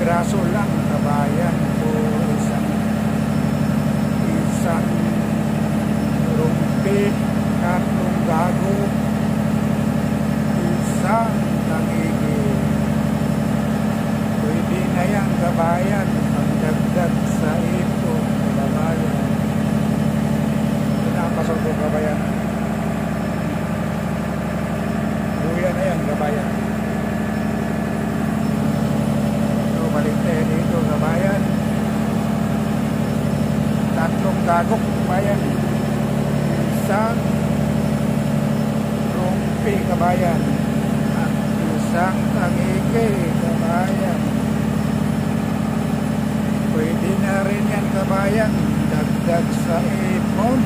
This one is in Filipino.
piraso lang kabayan o isang rumpi, tatlong gago, isang tangigi. Pwede na yan kabayan, pagdagdag sa ito kabayan. Ito na ang pasok ko kabayan. Buya na yan kabayan. So balik tayo dito kabayan. Tatlong gagok kabayan, isang rumpi kabayan, at isang tangigi kabayan. Pwede na rin yan kabayan, dagdag sa ipon